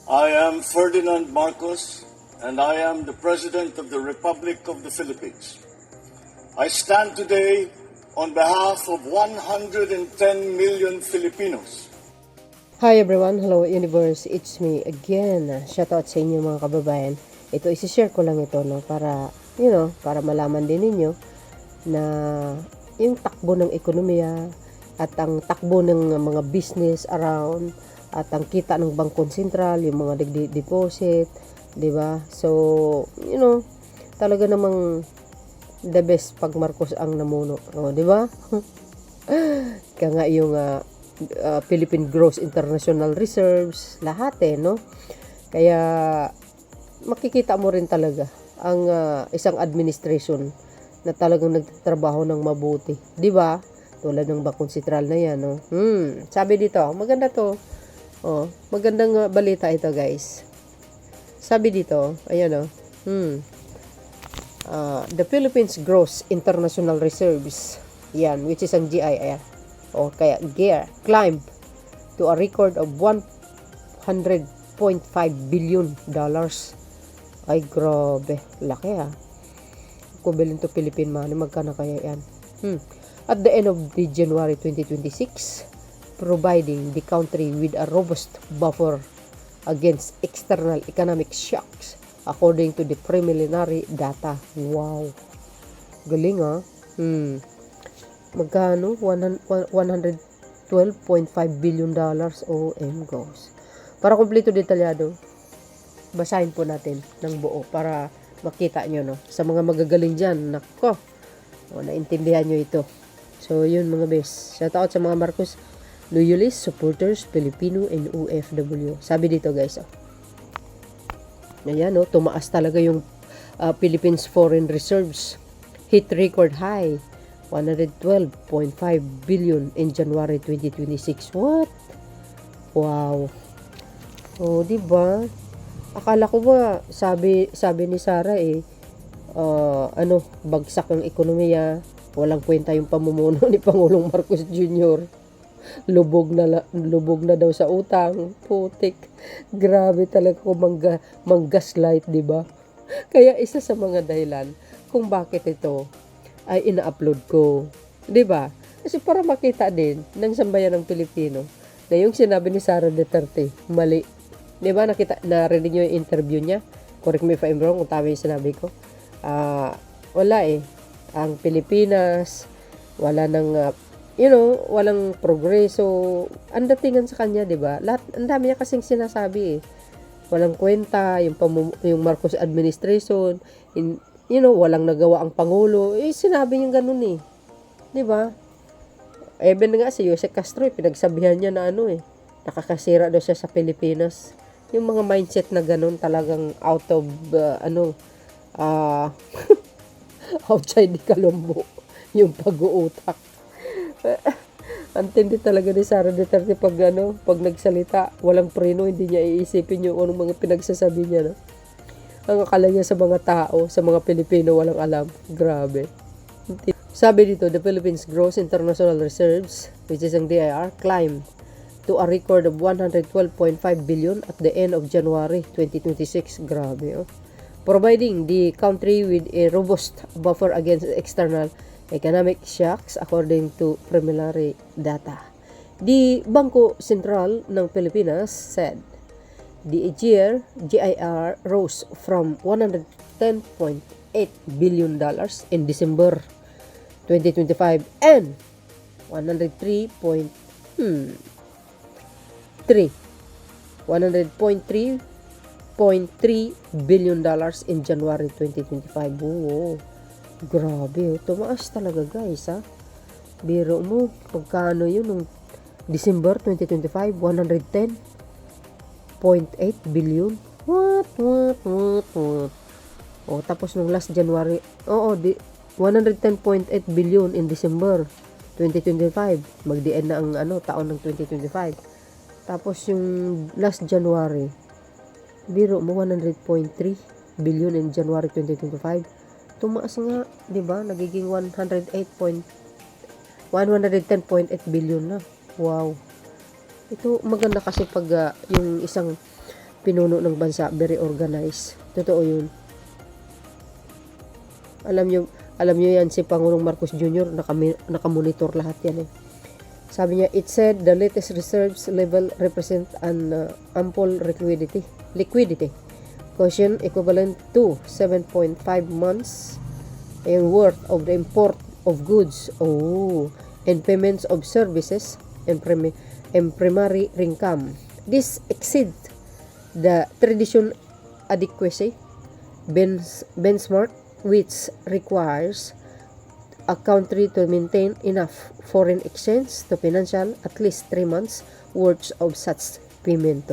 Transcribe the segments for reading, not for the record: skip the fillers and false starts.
I am Ferdinand Marcos, and I am the President of the Republic of the Philippines. I stand today on behalf of 110 million Filipinos. Hi everyone, hello universe, it's me again. Shoutout sa inyo mga kababayan. Ito, isi-share ko lang ito, no, para, para malaman din ninyo na yung takbo ng ekonomiya at ang takbo ng mga business around at ang kita ng Bangkong Sentral, yung mga deposit, di ba? So, talaga namang the best pag Marcos ang namuno, di ba? Kaya nga yung Philippine Gross International Reserves, lahat no? Kaya makikita mo rin talaga ang isang administration na talagang nagtatrabaho ng mabuti, di ba? Tulad ng Bangkong Sentral na yan, no? Sabi dito, maganda to. Magandang balita ito, guys. Sabi dito, ayan the Philippines Gross International Reserves, yan, which is ang GIR, kaya GEAR, climbed to a record of $100.5 billion. Ay, grabe. Laki equivalent to Philippine money. Magkano kaya yan? At the end of the January 2026, providing the country with a robust buffer against external economic shocks according to the preliminary data. Wow. Galing Magkano? $112.5 billion OM goes. Para kumpleto detalyado, basahin po natin ng buo para makita nyo, sa mga magagaling dyan, nako, naintindihan nyo ito. So, yun mga bes. Shout out sa mga Marcos loyalists, supporters, Filipino, and OFW. Sabi dito, guys, ayan, tumaas talaga yung Philippines foreign reserves. Hit record high, 112.5 billion in January 2026. What? Wow. Diba? Akala ko ba, sabi ni Sara bagsak ang ekonomiya, walang kwenta yung pamumuno ni Pangulong Marcos Jr. Lubog na daw sa utang. Putik. Grabe talaga ko mang-gaslight, di ba? Kaya isa sa mga dahilan kung bakit ito ay ina-upload ko. Di ba? Kasi para makita din ng sambayan ng Pilipino na yung sinabi ni Sara Duterte, mali. Di ba? Narinig nyo yung interview niya? Correct me if I'm wrong kung tama yung sinabi ko. Wala Ang Pilipinas, wala nang walang progreso. Ang datingan sa kanya, 'di ba? Lahat, ang dami niya kasing sinasabi Walang kwenta yung Marcos administration, walang nagawa ang pangulo. Sinabi niya ganun 'Di ba? Even nga si Jose Castro, pinagsabihan niya na nakakasira daw siya sa Pilipinas. Yung mga mindset na ganun talagang out of outside the Colombo yung pag-uutak. Antindi talaga ni Sara Duterte pag nagsalita, walang preno, hindi niya iisipin yung anong mga pinagsasabi niya, Ang akala niya sa mga tao, sa mga Pilipino, walang alam. Grabe. Sabi dito, the Philippines Gross International Reserves, which is ang DIR, climbed to a record of 112.5 billion at the end of January 2026. Grabe, Providing the country with a robust buffer against external economic shocks according to preliminary data. The Bangko Sentral ng Pilipinas said the GIR rose from $110.8 billion in December 2025 and 100.3 billion in January 2025. Wow. Grabe, tumaas talaga, guys, Biro mo, pagkano yun nung December 2025, 110.8 billion. What? Tapos nung last January, 110.8 billion in December 2025. Mag-DN na ang taon ng 2025. Tapos yung last January, biro mo 100.3 billion in January 2025. Tumaas nga, 'di ba? Nagiging 110.8 billion na. Wow. Ito maganda kasi pag yung isang pinuno ng bansa, very organized. Totoo yun. Alam nyo yan, si Pangulong Marcos Jr., nakamonitor lahat yan eh. Sabi niya, it said the latest reserves level represent an ample liquidity cushion equivalent to 7.5 months yung worth of the import of goods and payments of services and primary income. This exceeds the traditional adequacy benchmark, which requires a country to maintain enough foreign exchange to financial at least 3 months worth of such payment.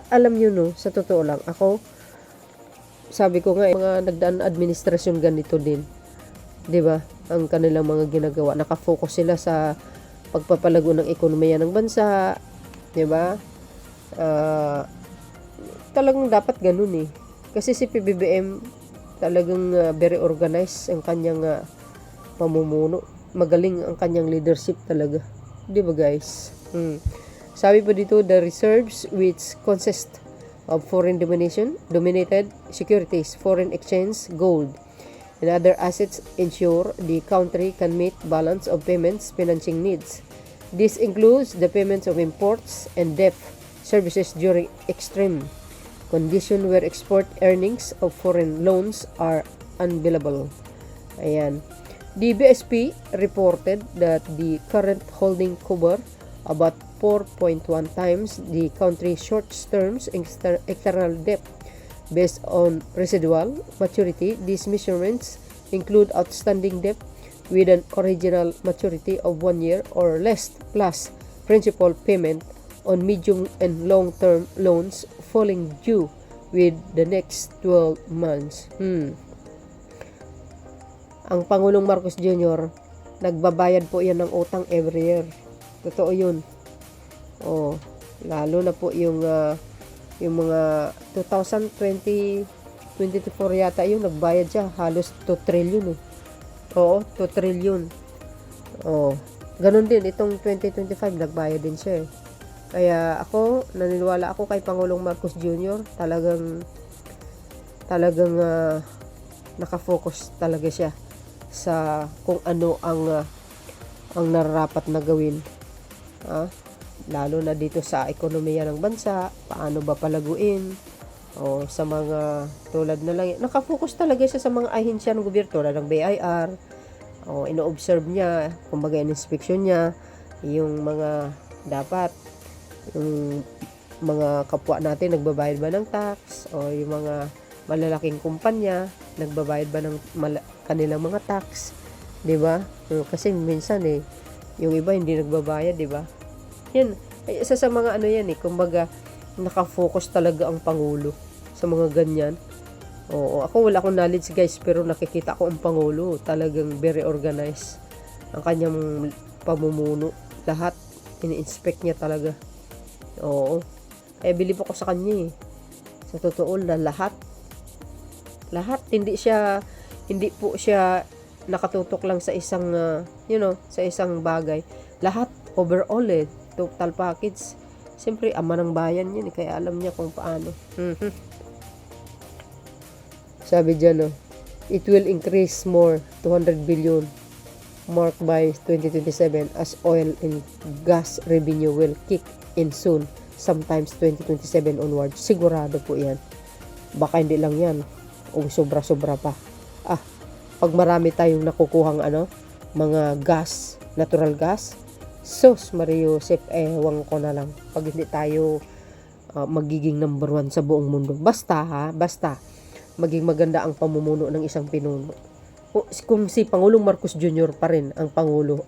Alam nyo no, sa totoo lang, ako, sabi ko nga, mga nagdaan administrasyon ganito din. 'Di ba? Ang kanilang mga ginagawa, nakafocus sila sa pagpapalago ng ekonomiya ng bansa, 'di ba? Talagang dapat ganun eh. Kasi si PBBM talagang very organized ang kanyang pamumuno. Magaling ang kanyang leadership talaga. 'Di ba guys? Sabi pa dito, the reserves which consist of foreign dominated securities, foreign exchange, gold, and other assets ensure the country can meet balance of payments financing needs. This includes the payments of imports and debt services during extreme condition where export earnings of foreign loans are unbillable. Ayan. The BSP reported that the current holding cover about 4.1 times the country's short-term external debt. Based on residual maturity, these measurements include outstanding debt with an original maturity of 1 year or less plus principal payment on medium and long-term loans falling due with the next 12 months. Ang Pangulong Marcos Jr., nagbabayad po yan ng utang every year. Totoo yun. Lalo na po yung mga 2024 yata yun, nagbayad siya. Halos 2 trillion eh. 2 trillion. Ganun din, itong 2025, nagbayad din siya eh. Kaya naniniwala ako kay Pangulong Marcos Jr. Talagang nakafocus talaga siya sa kung ano ang nararapat na gawin. Lalo na dito sa ekonomiya ng bansa, paano ba palaguin, sa mga tulad na lang. Nakafocus talaga siya sa mga ahensya ng gobyerno tulad ng BIR. Ino-observe niya, kumbaga in-inspection niya, yung mga dapat yung mga kapwa natin nagbabayad ba ng tax, o yung mga malalaking kumpanya nagbabayad ba ng kanilang mga tax, 'di ba? Kasi minsan yung iba hindi nagbabayad, 'di ba? Yan, isa sa mga yan kumbaga nakafocus talaga ang Pangulo sa mga ganyan. Ako wala akong knowledge guys, pero nakikita ko ang Pangulo talagang very organized. Ang kanyang pamumuno, lahat ini-inspect niya talaga. Believe ako sa kanya sa totoo na lahat hindi po siya nakatutok lang sa isang sa isang bagay. Lahat overall total package. Siyempre ama ng bayan yun kaya alam niya kung paano. Sabi diyan it will increase more 200 billion mark by 2027 as oil and gas revenue will kick in soon, sometimes 2027 onward. Sigurado po yan. Baka hindi lang yan o sobra-sobra pa. Pag marami tayong nakukuhang mga gas, natural gas, sus Mario Joseph, ewan ko na lang pag hindi tayo magiging number 1 sa buong mundo. Basta maging maganda ang pamumuno ng isang pinuno. Kung si Pangulong Marcos Jr. pa rin ang Pangulo,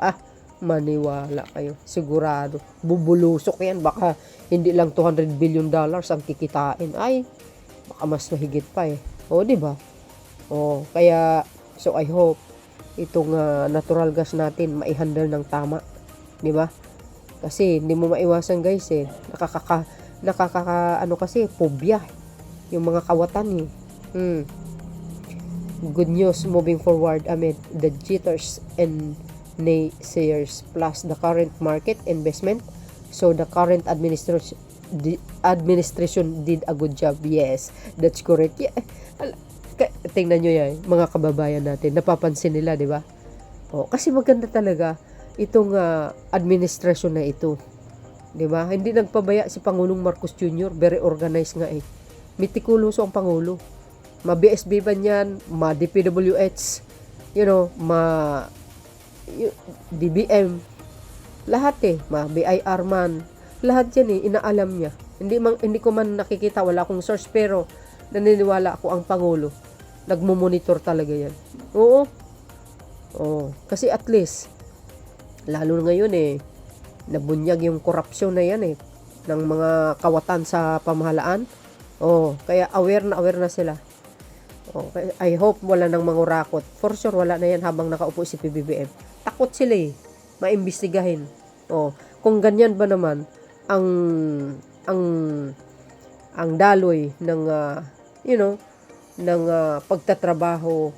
maniwala kayo, sigurado bubulusok yan. Baka hindi lang $200 billion ang kikitain, baka mas mahigit pa di ba? Kaya so I hope itong natural gas natin maihandle ng tama, di ba? Kasi hindi mo maiwasan guys kasi phobia yung mga kawatan Good news moving forward amid the jitters and naysayers plus the current market investment. So the current administration did a good job. Yes, that's correct. Yeah. Tingnan nyo yan, mga kababayan natin, napapansin nila, di ba? Kasi maganda talaga itong administration na ito. Di ba? Hindi nagpabaya si Pangulong Marcos Jr., very organized nga eh. Mitikuloso ang Pangulo. Ma-BSB ba yan, ma-DPWH, DBM, lahat eh, ma-BIR man, lahat yan eh, inaalam niya. Hindi ko man nakikita, wala akong source, pero naniniwala ako ang Pangulo. Nagmo-monitor talaga yan. Oo. Kasi at least, lalo ngayon eh, nabunyag yung korupsyon na yan eh, ng mga kawatan sa pamahalaan. Kaya aware na sila. I hope wala nang mangurakot. For sure, wala na yan habang nakaupo si PBBM. Takot sila eh, maimbestigahin. Kung ganyan ba naman, ang daloy ng, ng pagtatrabaho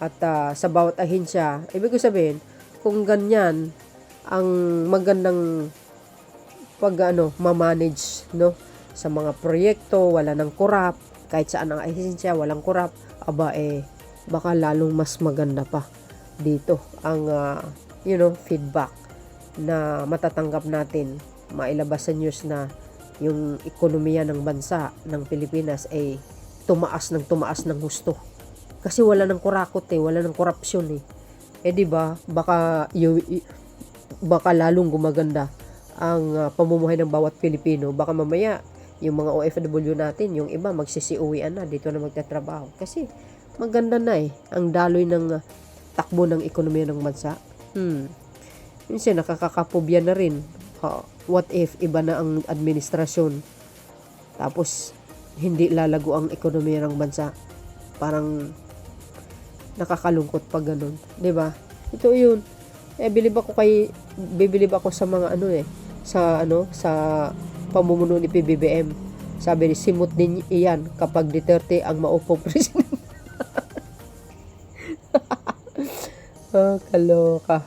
at sa bawat ahensya, ibig ko sabihin, kung ganyan, ang magandang ma-manage, sa mga proyekto, wala nang korap, kahit saan ang ahensya, walang korap, baka lalong mas maganda pa dito ang, feedback na matatanggap natin, mailabas sa news na yung ekonomiya ng bansa ng Pilipinas ay tumaas ng husto. Kasi wala nang kurakot eh, wala nang korupsyon eh. Di ba? Baka lalong gumaganda ang pamumuhay ng bawat Pilipino. Baka mamaya yung mga OFW natin, yung iba magsisiuwian na dito na magtatrabaho. Kasi maganda na eh ang daloy ng takbo ng ekonomiya ng bansa. Minsan nakakakapobya na rin. What if iba na ang administrasyon, tapos hindi lalago ang ekonomiya ng bansa? Parang nakakalungkot pag ganun, 'di ba? Ito 'yun. Bibilib ako sa mga sa pamumuno ni PBBM. Sabi ni simot din iyan kapag Duterte ang maupong president. Kaloka.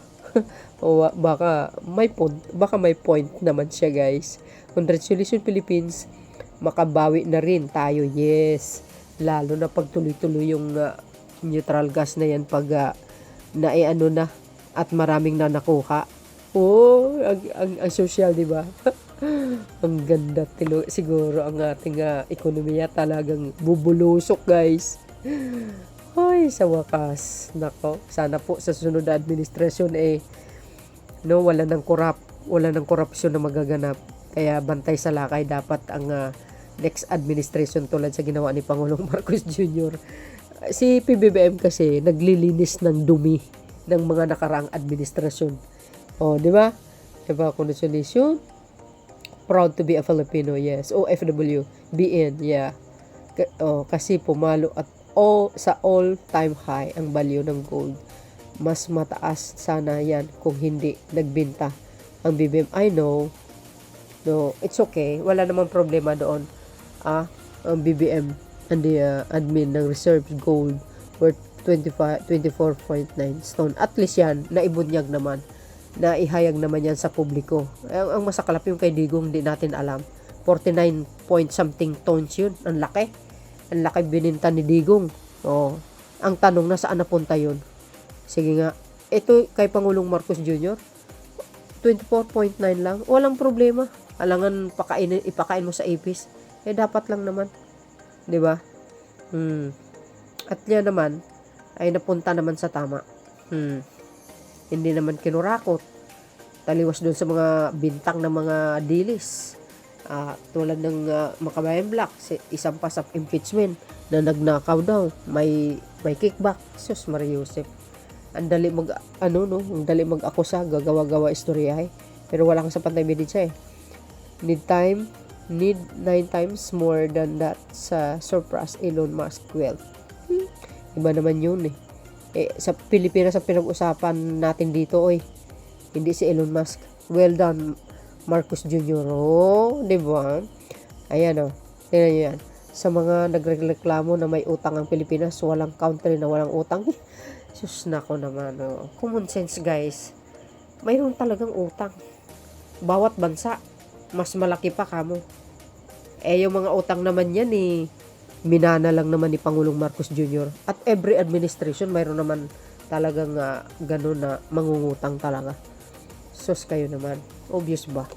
Baka may point naman siya, guys. Congratulations Philippines, makabawi na rin tayo. Yes, lalo na pag tuloy-tuloy yung neutral gas na yan, pag naiano na at maraming na nakuha. Ang social, di ba? Ang ganda siguro ang ating ekonomiya, talagang bubulusok, guys. Ay, sa wakas, nako, sana po sa susunod na administrasyon wala nang korupsyon na magaganap. Kaya bantay sa lakay dapat ang next administration, tulad sa ginawa ni Pangulong Marcos Jr. Si PBBM kasi naglilinis ng dumi ng mga nakaraang administrasyon. Di ba? Diba? Congratulations. Proud to be a Filipino. Yes. OFW. BN. Yeah. Kasi pumalo at sa all-time high ang value ng gold. Mas mataas sana yan kung hindi nagbenta ang BBM. I know. No, it's okay. Wala namang problema doon. Ang BBM and the admin ng reserve gold worth 24.9 stone. At least yan, naibunyag naman. Naihayag naman yan sa publiko. Ang masaklap yung kay Digong, hindi natin alam. 49 point something tons yun. Ang laki. Ang laki bininta ni Digong. Ang tanong, nasaan napunta yun? Sige nga. Ito kay Pangulong Marcos Jr., 24.9 lang. Walang problema. Alangan ipakain mo sa ipis. Dapat lang naman. 'Di ba? At yan naman ay napunta naman sa tama. Hindi naman kinurakot. Taliwas doon sa mga bintang ng mga dilis. Tulad ng Makabayan Black, isang pas of impeachment na nagnakaw daw. May kickback. Sus Maria Joseph. Ang dali ang dali mag-akusa, gagawa-gawa istoryahe. Pero wala kang sapat na ebidensya Need 9 times more than that sa surpass Elon Musk wealth. Iba naman yun sa Pilipinas ang pinag-usapan natin dito hindi si Elon Musk. Well done Marcos Jr. Di ba? Ayan tingnan nyo yan. Sa mga nagreklamo na may utang ang Pilipinas, walang country na walang utang. Sus nako naman. Common sense, guys. Mayroon talagang utang. Bawat bansa, mas malaki pa kamo. Eh, yung mga utang naman yan minana lang naman ni Pangulong Marcos Jr. At every administration, mayroon naman talagang ganun na mangungutang talaga. Sus kayo naman. Obvious ba?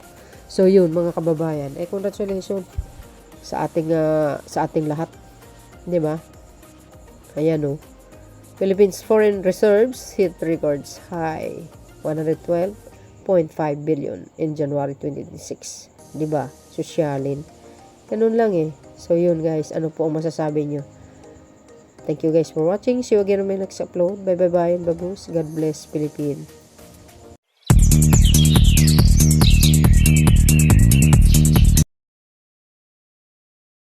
So yun mga kababayan, congratulations sa ating lahat. 'Di ba? Ayan oh. Philippines foreign reserves hit records high 112.5 billion in January 2026. 'Di ba? Sosyalin. Ganun lang eh. So yun guys, ano po ang masasabi nyo? Thank you guys for watching. See you again on my next upload. Bye bye bye and babus. God bless Philippines.